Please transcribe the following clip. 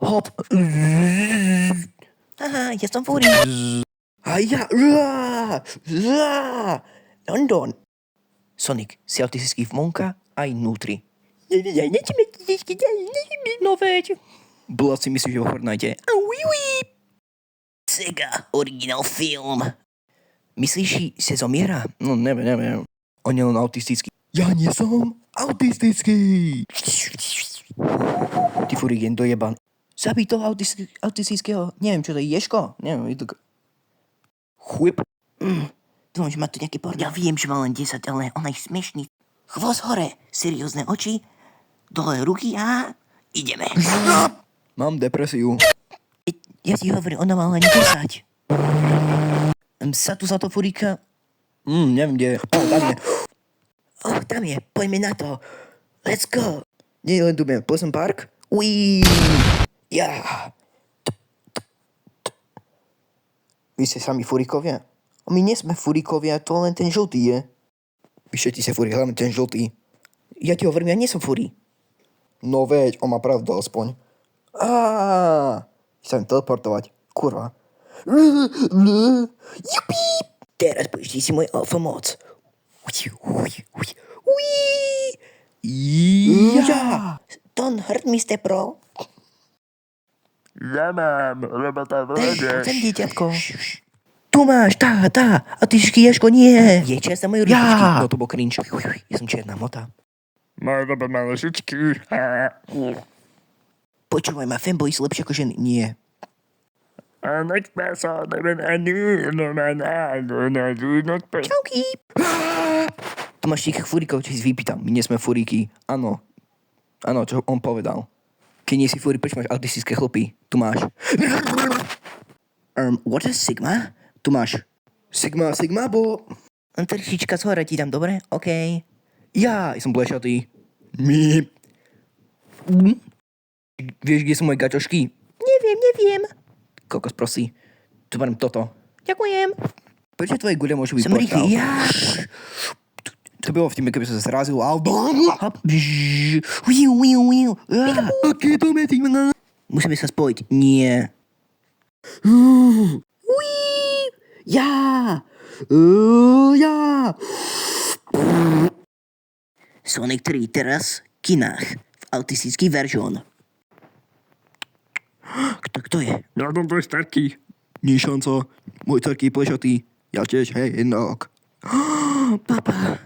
Hop. Haha, ja som Fúri. A ja. London. Sonic, si autistický vonka aj vnútri. No veď. Bola si myslíš, že ho Fortnite. Sega, originál film. Myslíš, že zomiera? No neviem. On je len autistický. Ja nie som autistický. Ty Furík, jen dojeban. Zabij toho autistického, neviem čo to je, Ješko? Neviem, je to... Chup. Dúfam, že má tu nejaký porno. Ja viem, že má len 10, ale on je smiešný. Chvost hore, seriózne oči, dole ruky a ideme. Mám depresiu. Ja ti hovorím, ona má len 10. Sa tu za to Furíka? Neviem, kde je. Tam je. Tam je, poďme na to. Let's go. Nie, len tu budem. Pleasant Park? Uí. Ja. Vy ste sami Furíkovia? A my nie sme Furíkovia, to len ten žltý je. Vyšetí sa Furík, hlavne ten žltý. Ja ti hovorím, ja nie som Furí. No veď, on má pravdu aspoň. Chcem teleportovať. Kurva. Jupi! Teraz použij si môj alfa moc. Ja. Don't hurt me, step bro. Ja mám robota v Chcem, dieťatko. Tu máš, tá. A ty Ješko, nie. Je čas na moju Ja. ručičky. No to bol cringe. Ja som čierna mota. Môj robot má ležičky. Počúvaj ma, fanboy sú lepšie ako ženy. Nie. A nechce sa, Čauky. Tu máš tých Furíkov, čo si vypýtam. My nie sme Furíky. Áno, čo on povedal. Keď nie si Furí, prečo máš autistické chlopy? Tu máš. What is Sigma? Tu máš. Sigma, bo... Trošička z hora ti dám, dobre? OK. Ja som blešatý. Vieš, kde sú moje gačošky? Neviem. Kokos, prosí. Tu mám toto. Ďakujem. Prečo tvoje gule môžu byť Som rýchly, ja. To bylo v tým, keby sa zrazil. Hop. Aké to metí? Musíme sa spojiť. Nie. Ja. Sonic 3 teraz v kinách. V autistický verzión. Kto je? Ja som tvoj starký. Nie šanca. Môj taký plešatý. Ja tiež, hej, inak. Papa.